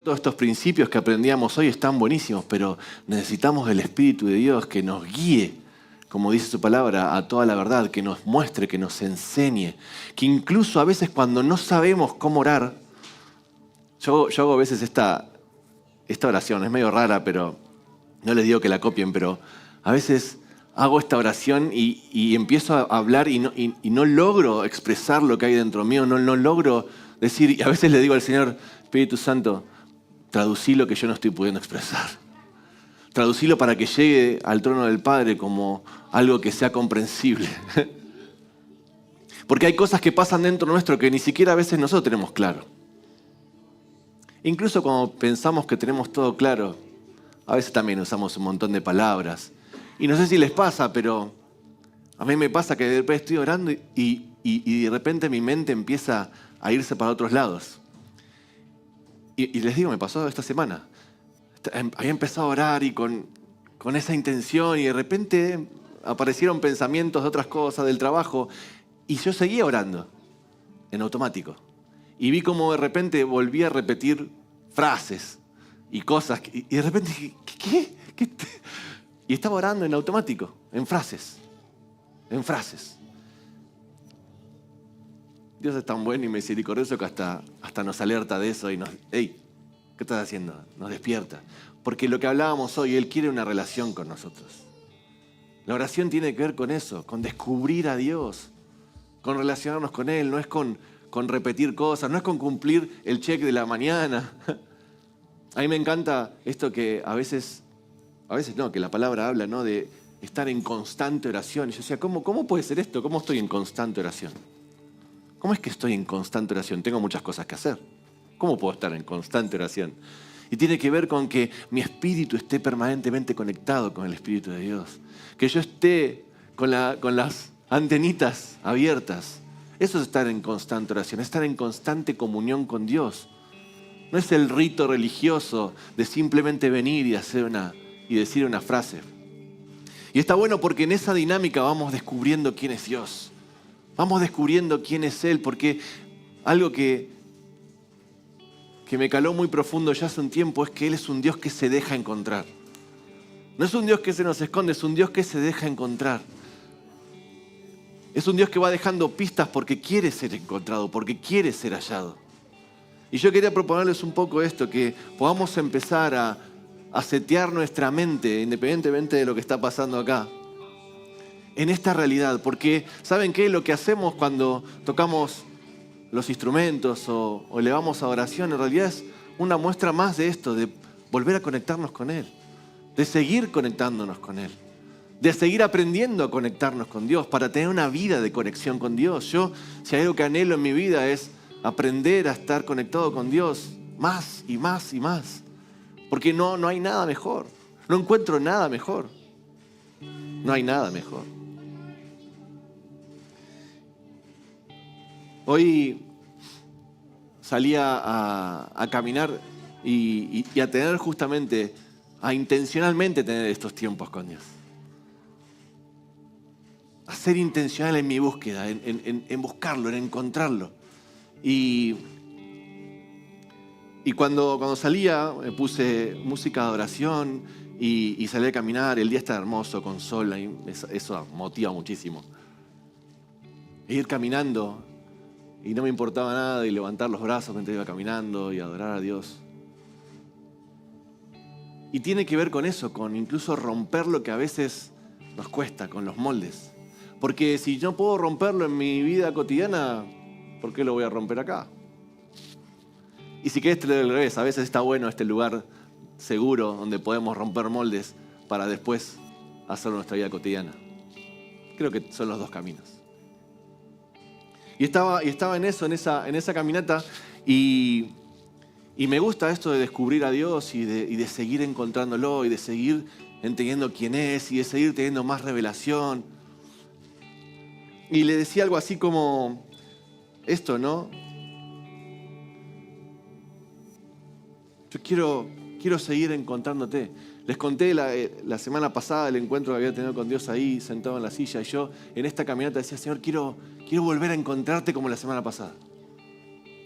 Todos estos principios que aprendíamos hoy están buenísimos, pero necesitamos el Espíritu de Dios que nos guíe, como dice su palabra, a toda la verdad, que nos muestre, que nos enseñe, que incluso a veces cuando no sabemos cómo orar, yo hago a veces esta oración, es medio rara, pero no les digo que la copien, pero a veces hago esta oración y empiezo a hablar y no logro expresar lo que hay dentro mío, no logro decir, y a veces le digo al Señor, Espíritu Santo, traducí lo que yo no estoy pudiendo expresar. Traducilo para que llegue al trono del Padre como algo que sea comprensible. Porque hay cosas que pasan dentro nuestro que ni siquiera a veces nosotros tenemos claro. Incluso cuando pensamos que tenemos todo claro, a veces también usamos un montón de palabras. Y no sé si les pasa, pero a mí me pasa que de repente estoy orando y de repente mi mente empieza a irse para otros lados. Y les digo, me pasó esta semana. Había empezado a orar y con esa intención y de repente aparecieron pensamientos de otras cosas, del trabajo, y yo seguía orando en automático. Y vi como de repente volví a repetir frases y cosas, y de repente dije, ¿qué? Y estaba orando en automático, en frases. Dios es tan bueno y misericordioso que hasta nos alerta de eso y nos... ¡Ey! ¿Qué estás haciendo? Nos despierta. Porque lo que hablábamos hoy, Él quiere una relación con nosotros. La oración tiene que ver con eso, con descubrir a Dios, con relacionarnos con Él. No es con repetir cosas, no es con cumplir el check de la mañana. A mí me encanta esto que a veces no, que la palabra habla, ¿no? De estar en constante oración. Y yo decía, ¿cómo puede ser esto? ¿Cómo estoy en constante oración? ¿Cómo es que estoy en constante oración? Tengo muchas cosas que hacer. ¿Cómo puedo estar en constante oración? Y tiene que ver con que mi espíritu esté permanentemente conectado con el Espíritu de Dios. Que yo esté con las antenitas abiertas. Eso es estar en constante oración, estar en constante comunión con Dios. No es el rito religioso de simplemente venir y decir una frase. Y está bueno porque en esa dinámica vamos descubriendo quién es Dios. Vamos descubriendo quién es Él, porque algo que me caló muy profundo ya hace un tiempo es que Él es un Dios que se deja encontrar. No es un Dios que se nos esconde, es un Dios que se deja encontrar. Es un Dios que va dejando pistas porque quiere ser encontrado, porque quiere ser hallado. Y yo quería proponerles un poco esto, que podamos empezar a setear nuestra mente, independientemente de lo que está pasando acá, en esta realidad. Porque, ¿saben qué? Lo que hacemos cuando tocamos los instrumentos o elevamos a oración, en realidad es una muestra más de esto, de volver a conectarnos con Él, de seguir conectándonos con Él, de seguir aprendiendo a conectarnos con Dios para tener una vida de conexión con Dios. Yo, si hay algo que anhelo en mi vida es aprender a estar conectado con Dios más y más y más, porque no hay nada mejor, no encuentro nada mejor, no hay nada mejor. Hoy salía a caminar y a tener justamente, a intencionalmente tener estos tiempos con Dios. A ser intencional en mi búsqueda, en buscarlo, en encontrarlo. Y cuando salía, me puse música de adoración y salí a caminar. El día está hermoso, con sol, y eso motiva muchísimo. E ir caminando. Y no me importaba nada y levantar los brazos mientras iba caminando y adorar a Dios. Y tiene que ver con eso, con incluso romper lo que a veces nos cuesta, con los moldes. Porque si yo puedo romperlo en mi vida cotidiana, ¿por qué lo voy a romper acá? Y si querés te lo doy al revés, a veces está bueno este lugar seguro donde podemos romper moldes para después hacer nuestra vida cotidiana. Creo que son los dos caminos. Y estaba en eso, en esa caminata, y me gusta esto de descubrir a Dios y de seguir encontrándolo y de seguir entendiendo quién es y de seguir teniendo más revelación. Y le decía algo así como esto, ¿no? Yo quiero seguir encontrándote. Les conté la semana pasada el encuentro que había tenido con Dios ahí, sentado en la silla, y yo en esta caminata decía, Señor, quiero volver a encontrarte como la semana pasada.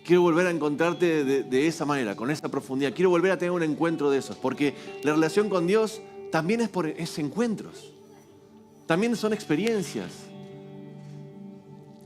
Quiero volver a encontrarte de esa manera, con esa profundidad. Quiero volver a tener un encuentro de esos, porque la relación con Dios también es encuentros. También son experiencias.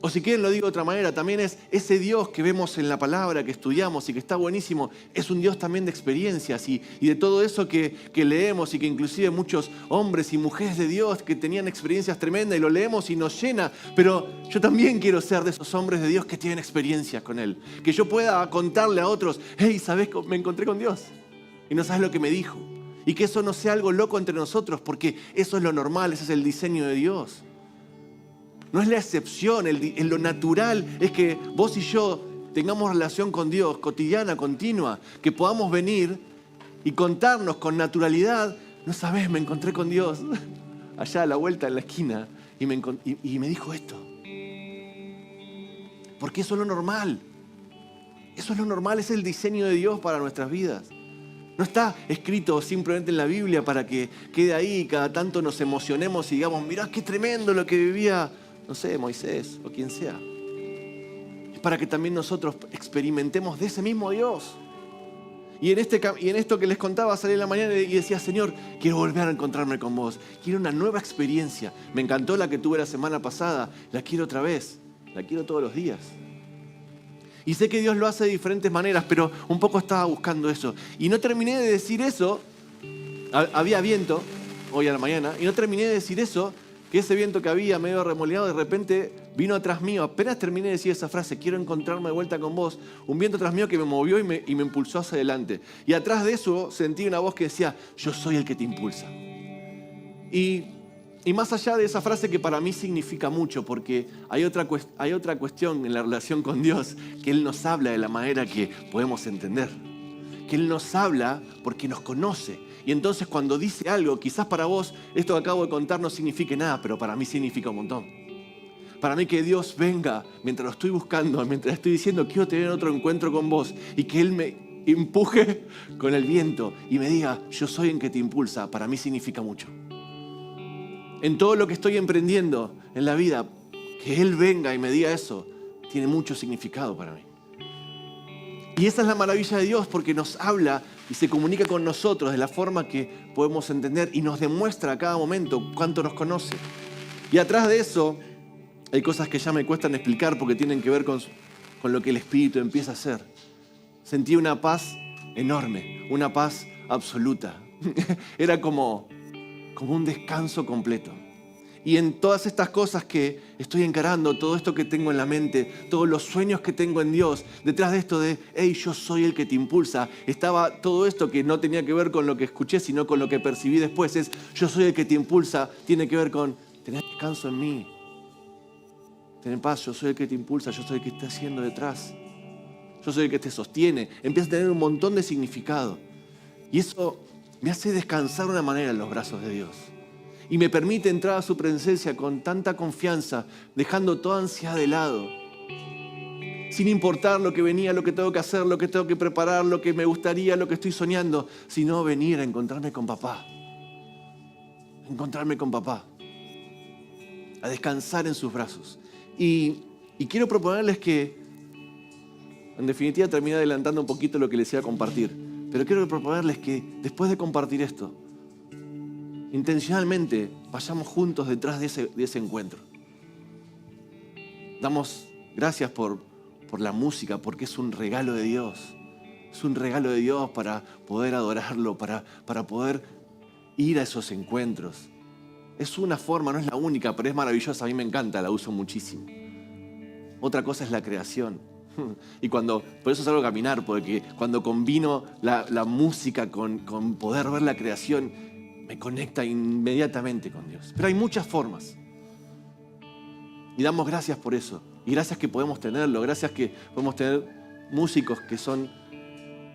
O si quieren lo digo de otra manera, también es ese Dios que vemos en la palabra, que estudiamos y que está buenísimo, es un Dios también de experiencias y de todo eso que leemos y que inclusive muchos hombres y mujeres de Dios que tenían experiencias tremendas y lo leemos y nos llena. Pero yo también quiero ser de esos hombres de Dios que tienen experiencias con Él. Que yo pueda contarle a otros, hey, ¿sabes? Me encontré con Dios y no sabes lo que me dijo. Y que eso no sea algo loco entre nosotros, porque eso es lo normal, ese es el diseño de Dios. No es la excepción, en lo natural es que vos y yo tengamos relación con Dios cotidiana, continua, que podamos venir y contarnos con naturalidad. No sabés, me encontré con Dios allá a la vuelta en la esquina y me dijo esto. Porque eso es lo normal. Eso es lo normal, es el diseño de Dios para nuestras vidas. No está escrito simplemente en la Biblia para que quede ahí y cada tanto nos emocionemos y digamos, mirá qué tremendo lo que vivía, no sé, Moisés o quien sea. Es para que también nosotros experimentemos de ese mismo Dios. Y en esto que les contaba, salí en la mañana y decía, Señor, quiero volver a encontrarme con vos. Quiero una nueva experiencia. Me encantó la que tuve la semana pasada. La quiero otra vez. La quiero todos los días. Y sé que Dios lo hace de diferentes maneras, pero un poco estaba buscando eso. Y no terminé de decir eso. Había viento hoy a la mañana. Y no terminé de decir eso, que ese viento que había medio remoleado de repente vino atrás mío. Apenas terminé de decir esa frase, quiero encontrarme de vuelta con vos. Un viento atrás mío que me movió y me impulsó hacia adelante. Y atrás de eso sentí una voz que decía, yo soy el que te impulsa. Y más allá de esa frase que para mí significa mucho, porque hay otra cuestión en la relación con Dios, que Él nos habla de la manera que podemos entender. Que Él nos habla porque nos conoce. Y entonces cuando dice algo, quizás para vos esto que acabo de contar no signifique nada, pero para mí significa un montón. Para mí que Dios venga mientras lo estoy buscando, mientras estoy diciendo quiero tener otro encuentro con vos y que Él me empuje con el viento y me diga yo soy el que te impulsa, para mí significa mucho. En todo lo que estoy emprendiendo en la vida, que Él venga y me diga eso, tiene mucho significado para mí. Y esa es la maravilla de Dios, porque nos habla y se comunica con nosotros de la forma que podemos entender y nos demuestra a cada momento cuánto nos conoce. Y atrás de eso hay cosas que ya me cuestan explicar porque tienen que ver con lo que el Espíritu empieza a hacer. Sentí una paz enorme, una paz absoluta. Era como un descanso completo. Y en todas estas cosas que estoy encarando, todo esto que tengo en la mente, todos los sueños que tengo en Dios, detrás de esto de, hey, yo soy el que te impulsa, estaba todo esto que no tenía que ver con lo que escuché, sino con lo que percibí después, es, yo soy el que te impulsa, tiene que ver con, tener descanso en mí, tener paz, yo soy el que te impulsa, yo soy el que está haciendo detrás, yo soy el que te sostiene, empieza a tener un montón de significado. Y eso me hace descansar de una manera en los brazos de Dios. Y me permite entrar a su presencia con tanta confianza, dejando toda ansiedad de lado. Sin importar lo que venía, lo que tengo que hacer, lo que tengo que preparar, lo que me gustaría, lo que estoy soñando, sino venir a encontrarme con papá. Encontrarme con papá. A descansar en sus brazos. Y quiero proponerles que, en definitiva, terminé adelantando un poquito lo que les iba a compartir. Pero quiero proponerles que después de compartir esto, intencionalmente vayamos juntos detrás de ese encuentro. Damos gracias por la música, porque es un regalo de Dios. Es un regalo de Dios para poder adorarlo, para poder ir a esos encuentros. Es una forma, no es la única, pero es maravillosa. A mí me encanta, la uso muchísimo. Otra cosa es la creación. Y por eso salgo a caminar, porque cuando combino la música con poder ver la creación, me conecta inmediatamente con Dios. Pero hay muchas formas. Y damos gracias por eso. Y gracias que podemos tenerlo. Gracias que podemos tener músicos que son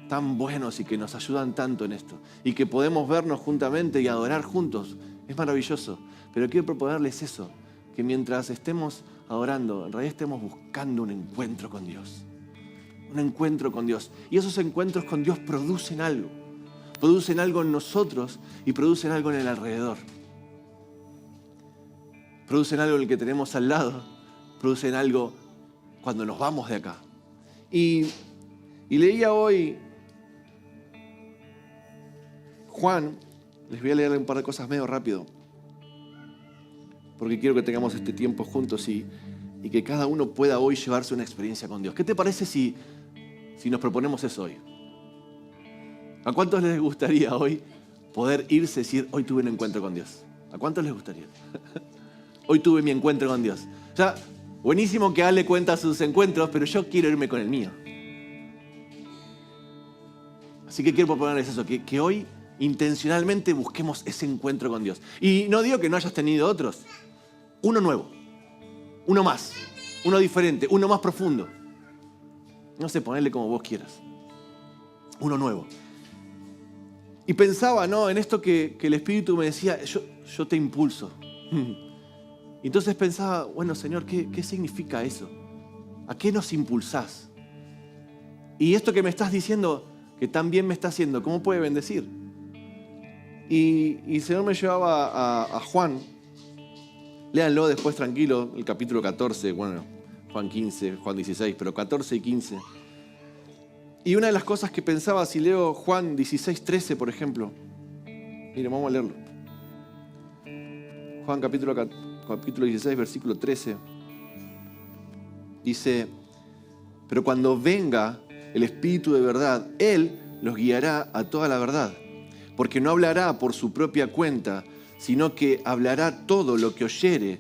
tan buenos y que nos ayudan tanto en esto. Y que podemos vernos juntamente y adorar juntos. Es maravilloso. Pero quiero proponerles eso. Que mientras estemos adorando, en realidad estemos buscando un encuentro con Dios. Un encuentro con Dios. Y esos encuentros con Dios producen algo. Producen algo en nosotros y producen algo en el alrededor. Producen algo en el que tenemos al lado. Producen algo cuando nos vamos de acá. Y leía hoy Juan, les voy a leer un par de cosas medio rápido, porque quiero que tengamos este tiempo juntos y que cada uno pueda hoy llevarse una experiencia con Dios. ¿Qué te parece si nos proponemos eso hoy? ¿A cuántos les gustaría hoy poder irse y decir, hoy tuve un encuentro con Dios? ¿A cuántos les gustaría? Hoy tuve mi encuentro con Dios. Ya, buenísimo que Ale cuenta sus encuentros, pero yo quiero irme con el mío. Así que quiero proponerles eso, que hoy intencionalmente busquemos ese encuentro con Dios. Y no digo que no hayas tenido otros. Uno nuevo, uno más, uno diferente, uno más profundo. No sé, ponerle como vos quieras. Uno nuevo. Y pensaba, ¿no?, en esto que el Espíritu me decía, yo te impulso. Y entonces pensaba, bueno, Señor, ¿qué significa eso? ¿A qué nos impulsás? Y esto que me estás diciendo, que tan bien me está haciendo, ¿cómo puede bendecir? Y el Señor me llevaba a Juan. Léanlo después tranquilo, el capítulo 14, bueno, Juan 15, Juan 16, pero 14 y 15. Y una de las cosas que pensaba, si leo Juan 16, 13, por ejemplo. Miren, vamos a leerlo. Juan capítulo 16, versículo 13. Dice, pero cuando venga el Espíritu de verdad, Él los guiará a toda la verdad. Porque no hablará por su propia cuenta, sino que hablará todo lo que oyere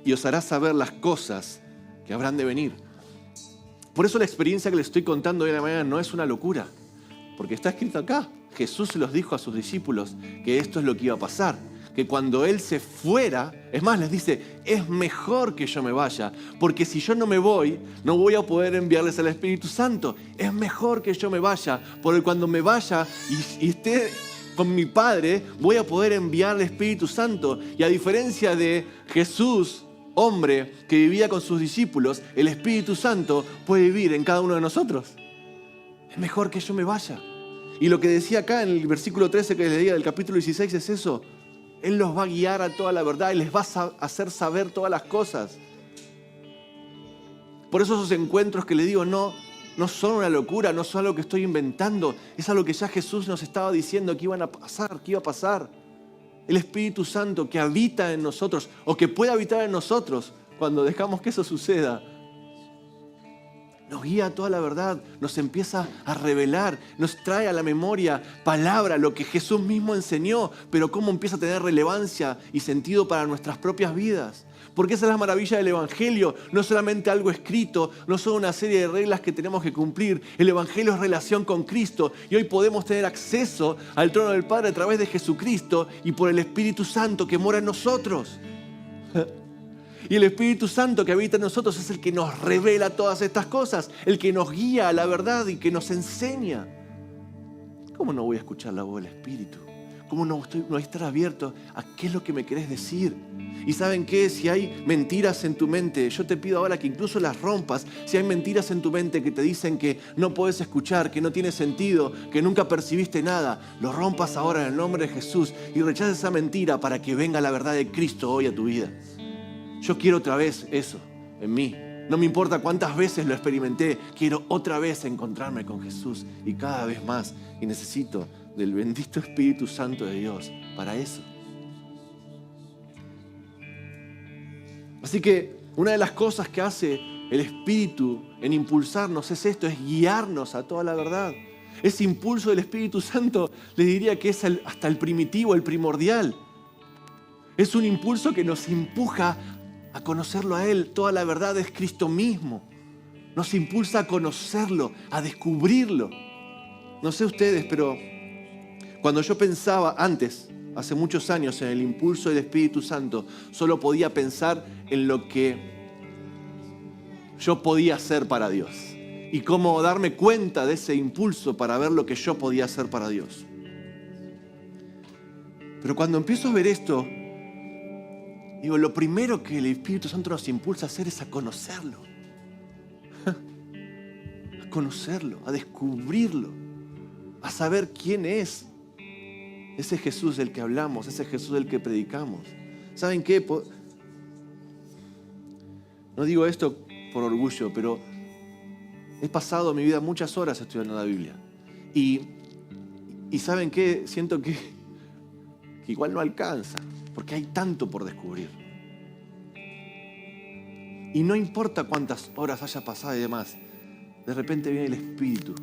y os hará saber las cosas que habrán de venir. Por eso la experiencia que les estoy contando hoy en la mañana no es una locura, porque está escrito acá. Jesús se los dijo a sus discípulos que esto es lo que iba a pasar, que cuando Él se fuera, es más, les dice, es mejor que yo me vaya, porque si yo no me voy, no voy a poder enviarles al Espíritu Santo. Es mejor que yo me vaya, porque cuando me vaya y esté con mi Padre, voy a poder enviar el Espíritu Santo. Y a diferencia de Jesús, hombre que vivía con sus discípulos, el Espíritu Santo puede vivir en cada uno de nosotros. Es mejor que yo me vaya. Y lo que decía acá en el versículo 13 que les leía del capítulo 16 es eso. Él los va a guiar a toda la verdad y les va a hacer saber todas las cosas. Por eso esos encuentros que le digo no son una locura, no son algo que estoy inventando. Es algo que ya Jesús nos estaba diciendo que iba a pasar. El Espíritu Santo que habita en nosotros o que puede habitar en nosotros cuando dejamos que eso suceda, nos guía a toda la verdad, nos empieza a revelar, nos trae a la memoria palabra, lo que Jesús mismo enseñó, pero cómo empieza a tener relevancia y sentido para nuestras propias vidas. Porque esa es la maravilla del Evangelio, no solamente algo escrito, no son una serie de reglas que tenemos que cumplir. El Evangelio es relación con Cristo y hoy podemos tener acceso al trono del Padre a través de Jesucristo y por el Espíritu Santo que mora en nosotros. Y el Espíritu Santo que habita en nosotros es el que nos revela todas estas cosas, el que nos guía a la verdad y que nos enseña. ¿Cómo no voy a escuchar la voz del Espíritu? ¿Cómo no voy a estar abierto a qué es lo que me querés decir? Y ¿saben qué? Si hay mentiras en tu mente, yo te pido ahora que incluso las rompas. Si hay mentiras en tu mente que te dicen que no puedes escuchar, que no tiene sentido, que nunca percibiste nada, lo rompas ahora en el nombre de Jesús y rechaces esa mentira para que venga la verdad de Cristo hoy a tu vida. Yo quiero otra vez eso en mí. No me importa cuántas veces lo experimenté, quiero otra vez encontrarme con Jesús y cada vez más. Y necesito del bendito Espíritu Santo de Dios para eso. Así que una de las cosas que hace el Espíritu en impulsarnos es esto, es guiarnos a toda la verdad. Ese impulso del Espíritu Santo les diría que es hasta el primitivo, el primordial. Es un impulso que nos empuja a conocerlo a Él. Toda la verdad es Cristo mismo. Nos impulsa a conocerlo, a descubrirlo. No sé ustedes, pero cuando yo pensaba antes, hace muchos años, en el impulso del Espíritu Santo, solo podía pensar en lo que yo podía hacer para Dios y cómo darme cuenta de ese impulso para ver lo que yo podía hacer para Dios. Pero cuando empiezo a ver esto, digo, lo primero que el Espíritu Santo nos impulsa a hacer es a conocerlo. A conocerlo, a descubrirlo, a saber quién es ese Jesús del que hablamos, ese Jesús del que predicamos. ¿Saben qué? No digo esto por orgullo, pero he pasado mi vida muchas horas estudiando la Biblia. Y ¿saben qué? Siento que igual no alcanza, porque hay tanto por descubrir. Y no importa cuántas horas haya pasado y demás, de repente viene el Espíritu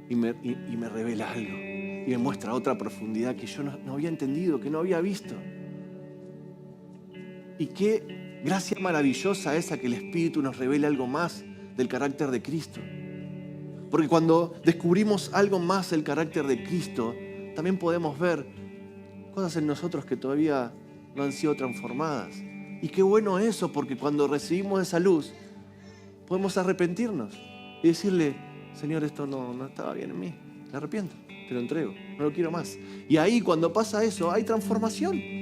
y me revela algo. Y me muestra otra profundidad que yo no había entendido, que no había visto. Y qué gracia maravillosa esa que el Espíritu nos revele algo más del carácter de Cristo. Porque cuando descubrimos algo más del carácter de Cristo, también podemos ver cosas en nosotros que todavía no han sido transformadas. Y qué bueno eso, porque cuando recibimos esa luz, podemos arrepentirnos y decirle, Señor, esto no estaba bien en mí, me arrepiento, te lo entrego, no lo quiero más. Y ahí cuando pasa eso, hay transformación.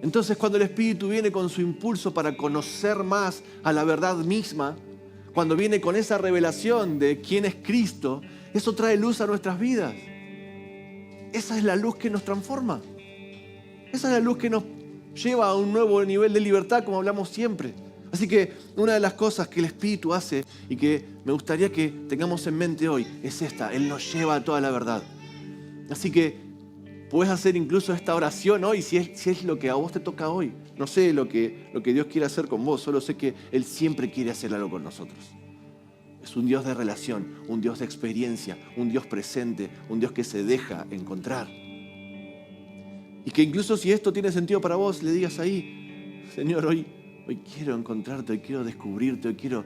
Entonces cuando el Espíritu viene con su impulso para conocer más a la verdad misma, cuando viene con esa revelación de quién es Cristo, eso trae luz a nuestras vidas. Esa es la luz que nos transforma. Esa es la luz que nos lleva a un nuevo nivel de libertad, como hablamos siempre. Así que una de las cosas que el Espíritu hace y que me gustaría que tengamos en mente hoy es esta: Él nos lleva a toda la verdad. Así que puedes hacer incluso esta oración hoy, si es lo que a vos te toca hoy. No sé lo que Dios quiere hacer con vos, solo sé que Él siempre quiere hacer algo con nosotros. Es un Dios de relación, un Dios de experiencia, un Dios presente, un Dios que se deja encontrar. Y que incluso si esto tiene sentido para vos, le digas ahí, Señor, hoy quiero encontrarte, hoy quiero descubrirte, hoy quiero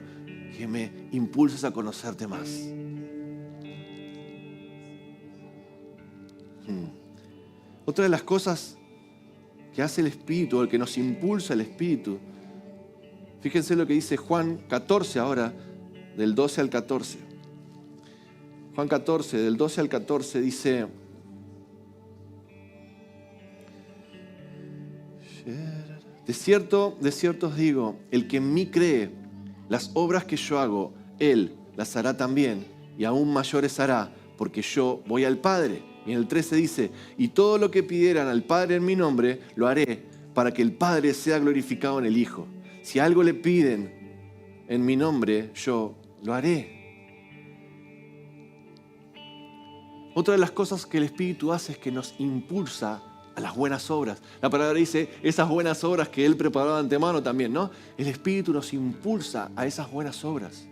que me impulses a conocerte más. Otra de las cosas que hace el Espíritu, o el que nos impulsa el Espíritu, fíjense lo que dice Juan 14 ahora, del 12 al 14. Juan 14, del 12 al 14 dice: de cierto os digo, el que en mí cree, las obras que yo hago, él las hará también, y aún mayores hará, porque yo voy al Padre. Y en el 13 dice: y todo lo que pidieran al Padre en mi nombre, lo haré, para que el Padre sea glorificado en el Hijo. Si algo le piden en mi nombre, yo lo haré. Otra de las cosas que el Espíritu hace es que nos impulsa a las buenas obras. La palabra dice esas buenas obras que Él preparó de antemano también, ¿no? El Espíritu nos impulsa a esas buenas obras.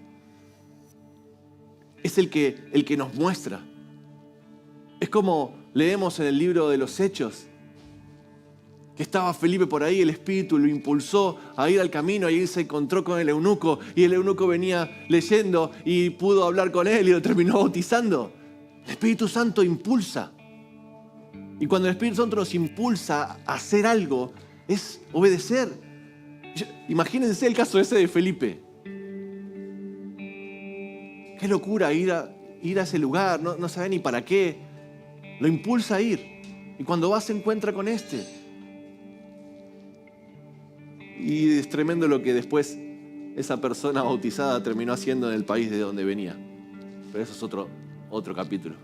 Es el que nos muestra. Es como leemos en el libro de los Hechos, que estaba Felipe por ahí, el Espíritu lo impulsó a ir al camino y él se encontró con el eunuco y el eunuco venía leyendo y pudo hablar con él y lo terminó bautizando. El Espíritu Santo impulsa. Y cuando el Espíritu Santo nos impulsa a hacer algo, es obedecer. Imagínense el caso ese de Felipe. Qué locura ir a ese lugar, no sabe ni para qué. Lo impulsa a ir. Y cuando va se encuentra con este. Y es tremendo lo que después esa persona bautizada terminó haciendo en el país de donde venía. Pero eso es otro capítulo.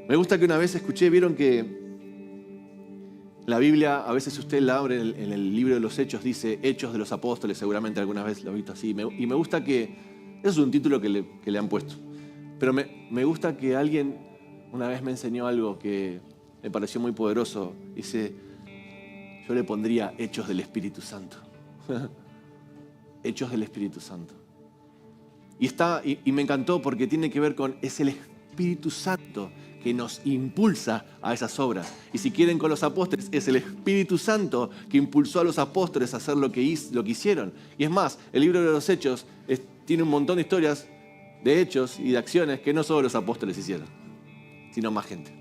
Me gusta que una vez escuché, vieron que la Biblia, a veces usted la abre en el libro de los Hechos, dice Hechos de los Apóstoles, seguramente alguna vez lo he visto así. Y me gusta que, eso es un título que le han puesto, pero me gusta que alguien una vez me enseñó algo que me pareció muy poderoso. Dice, yo le pondría Hechos del Espíritu Santo. Hechos del Espíritu Santo. Y me encantó porque tiene que ver con, es el Espíritu Santo que nos impulsa a esas obras. Y si quieren con los apóstoles, es el Espíritu Santo que impulsó a los apóstoles a hacer lo que hicieron. Y es más, el libro de los Hechos tiene un montón de historias de hechos y de acciones que no solo los apóstoles hicieron, sino más gente.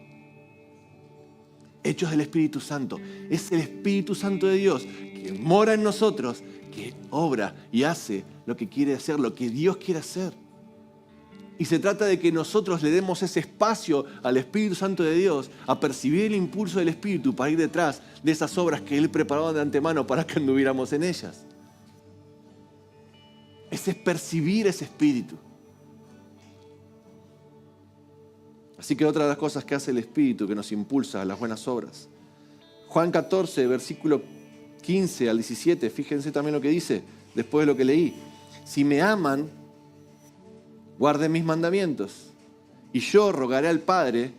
Hechos del Espíritu Santo. Es el Espíritu Santo de Dios que mora en nosotros, que obra y hace lo que quiere hacer, lo que Dios quiere hacer. Y se trata de que nosotros le demos ese espacio al Espíritu Santo de Dios a percibir el impulso del Espíritu para ir detrás de esas obras que Él preparó de antemano para que anduviéramos en ellas. Ese es percibir ese Espíritu. Así que otra de las cosas que hace el Espíritu que nos impulsa a las buenas obras. Juan 14, versículo 15 al 17, fíjense también lo que dice después de lo que leí. Si me aman, guarden mis mandamientos. Y yo rogaré al Padre,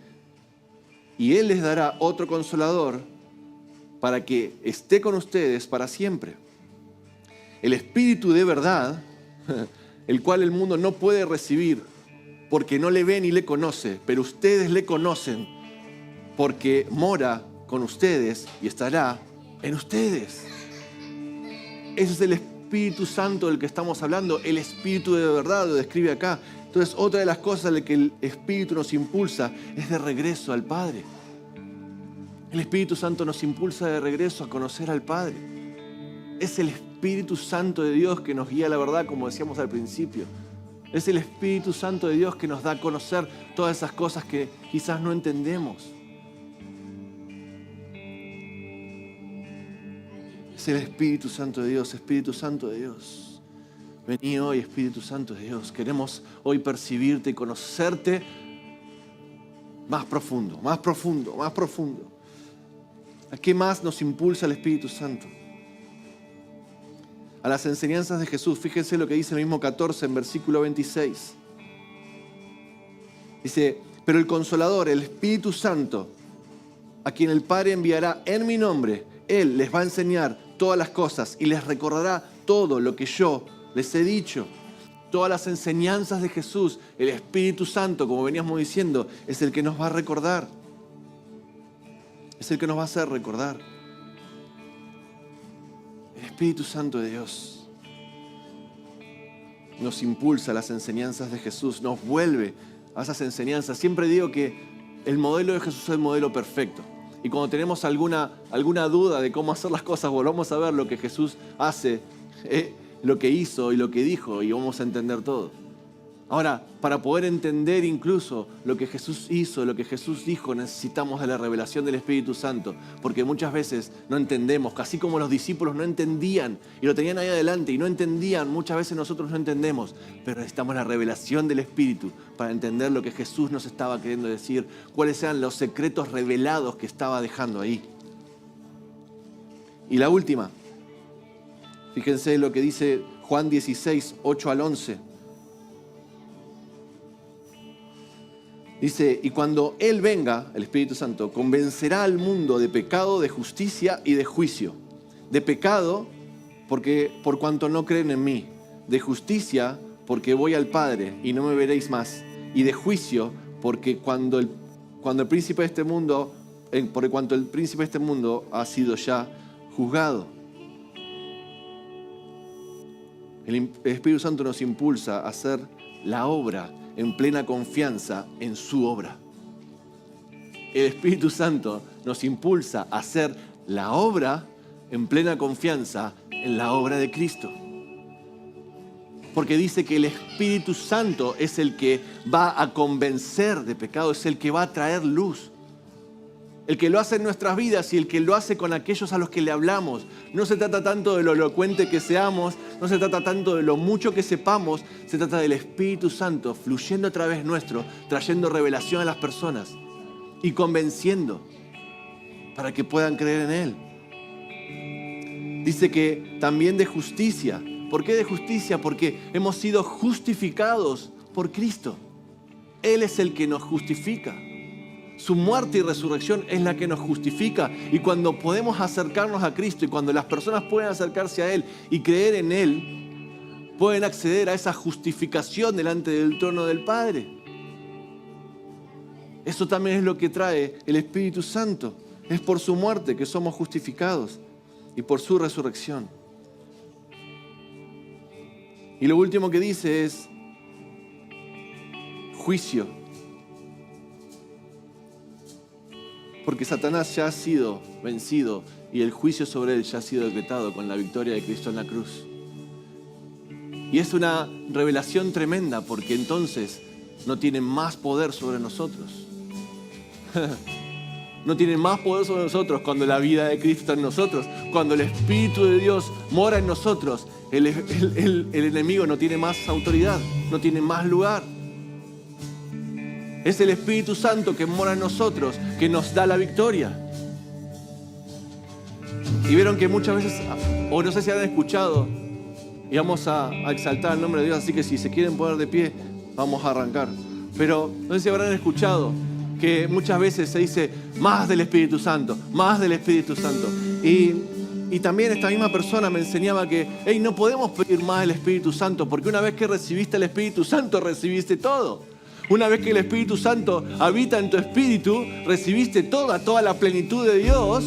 y Él les dará otro consolador para que esté con ustedes para siempre. El Espíritu de verdad, el cual el mundo no puede recibir porque no le ve ni le conoce, pero ustedes le conocen porque mora con ustedes y estará en ustedes. Ese es el Espíritu Santo del que estamos hablando, el Espíritu de verdad, lo describe acá. Entonces, otra de las cosas en las que el Espíritu nos impulsa es de regreso al Padre. El Espíritu Santo nos impulsa de regreso a conocer al Padre. Es el Espíritu Santo de Dios que nos guía a la verdad, como decíamos al principio. Es el Espíritu Santo de Dios que nos da a conocer todas esas cosas que quizás no entendemos. Es el Espíritu Santo de Dios, Espíritu Santo de Dios. Vení hoy, Espíritu Santo de Dios. Queremos hoy percibirte y conocerte más profundo, más profundo, más profundo. ¿A qué más nos impulsa el Espíritu Santo? A las enseñanzas de Jesús. Fíjense lo que dice el mismo 14 en versículo 26. Dice, pero el Consolador, el Espíritu Santo, a quien el Padre enviará en mi nombre, Él les va a enseñar todas las cosas y les recordará todo lo que yo les he dicho. Todas las enseñanzas de Jesús, el Espíritu Santo, como veníamos diciendo, es el que nos va a recordar. Es el que nos va a hacer recordar. El Espíritu Santo de Dios nos impulsa a las enseñanzas de Jesús, nos vuelve a esas enseñanzas. Siempre digo que el modelo de Jesús es el modelo perfecto. Y cuando tenemos alguna duda de cómo hacer las cosas, volvamos a ver lo que Jesús hace, lo que hizo y lo que dijo, y vamos a entender todo. Ahora, para poder entender incluso lo que Jesús hizo, lo que Jesús dijo, necesitamos de la revelación del Espíritu Santo, porque muchas veces no entendemos, casi como los discípulos no entendían y lo tenían ahí adelante y no entendían, muchas veces nosotros no entendemos, pero necesitamos la revelación del Espíritu para entender lo que Jesús nos estaba queriendo decir, cuáles eran los secretos revelados que estaba dejando ahí. Y la última, fíjense lo que dice Juan 16, 8 al 11. Dice, y cuando Él venga, el Espíritu Santo, convencerá al mundo de pecado, de justicia y de juicio. De pecado, porque por cuanto no creen en mí. De justicia, porque voy al Padre y no me veréis más. Y de juicio, porque cuando el príncipe de este mundo, por cuanto el príncipe de este mundo ha sido ya juzgado. El Espíritu Santo nos impulsa a hacer la obra en plena confianza en su obra. El Espíritu Santo nos impulsa a hacer la obra en plena confianza en la obra de Cristo. Porque dice que el Espíritu Santo es el que va a convencer de pecado, es el que va a traer luz. El que lo hace en nuestras vidas y el que lo hace con aquellos a los que le hablamos. No se trata tanto de lo elocuente que seamos, no se trata tanto de lo mucho que sepamos, se trata del Espíritu Santo fluyendo a través nuestro, trayendo revelación a las personas y convenciendo para que puedan creer en Él. Dice que también de justicia. ¿Por qué de justicia? Porque hemos sido justificados por Cristo. Él es el que nos justifica. Su muerte y resurrección es la que nos justifica. Y cuando podemos acercarnos a Cristo y cuando las personas pueden acercarse a Él y creer en Él, pueden acceder a esa justificación delante del trono del Padre. Eso también es lo que trae el Espíritu Santo. Es por su muerte que somos justificados y por su resurrección. Y lo último que dice es juicio. Porque Satanás ya ha sido vencido y el juicio sobre él ya ha sido decretado con la victoria de Cristo en la cruz. Y es una revelación tremenda porque entonces no tiene más poder sobre nosotros. No tiene más poder sobre nosotros cuando la vida de Cristo está en nosotros. Cuando el Espíritu de Dios mora en nosotros, el enemigo no tiene más autoridad, no tiene más lugar. Es el Espíritu Santo que mora en nosotros, que nos da la victoria. Y vieron que muchas veces, o no sé si han escuchado, y vamos a exaltar el nombre de Dios. Así que si se quieren poner de pie, vamos a arrancar. Pero no sé si habrán escuchado que muchas veces se dice más del Espíritu Santo, más del Espíritu Santo. Y también esta misma persona me enseñaba que no podemos pedir más del Espíritu Santo, porque una vez que recibiste el Espíritu Santo, recibiste todo. Una vez que el Espíritu Santo habita en tu espíritu, recibiste toda la plenitud de Dios.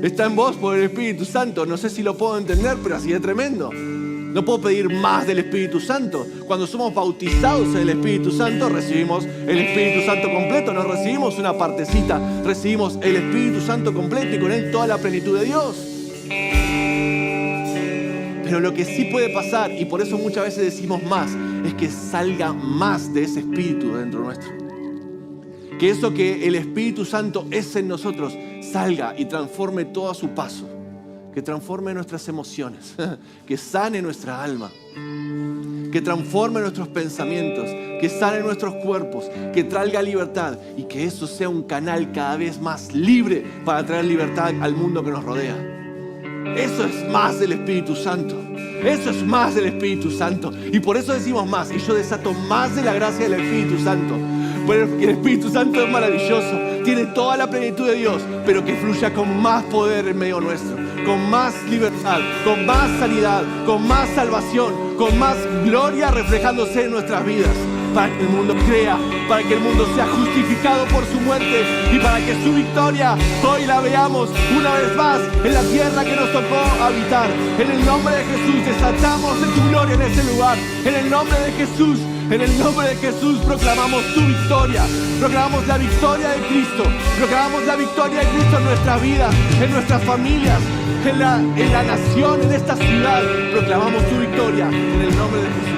Está en vos por el Espíritu Santo. No sé si lo puedo entender, pero así de tremendo. No puedo pedir más del Espíritu Santo. Cuando somos bautizados en el Espíritu Santo, recibimos el Espíritu Santo completo. No recibimos una partecita, recibimos el Espíritu Santo completo y con él toda la plenitud de Dios. Pero lo que sí puede pasar, y por eso muchas veces decimos más, es que salga más de ese Espíritu dentro nuestro. Que eso que el Espíritu Santo es en nosotros salga y transforme todo a su paso. Que transforme nuestras emociones, que sane nuestra alma, que transforme nuestros pensamientos, que sane nuestros cuerpos, que traiga libertad y que eso sea un canal cada vez más libre para traer libertad al mundo que nos rodea. Eso es más del Espíritu Santo. Eso es más del Espíritu Santo. Y por eso decimos más. Y yo desato más de la gracia del Espíritu Santo. Porque el Espíritu Santo es maravilloso. Tiene toda la plenitud de Dios, pero que fluya con más poder en medio nuestro. Con más libertad, con más sanidad, con más salvación, con más gloria reflejándose en nuestras vidas. Para que el mundo crea, para que el mundo sea justificado por su muerte y para que su victoria hoy la veamos una vez más en la tierra que nos tocó habitar. En el nombre de Jesús desatamos de tu gloria en ese lugar. En el nombre de Jesús. En el nombre de Jesús proclamamos tu victoria, proclamamos la victoria de Cristo, proclamamos la victoria de Cristo en nuestras vidas, en nuestras familias, en la nación, en esta ciudad. Proclamamos tu victoria en el nombre de Jesús.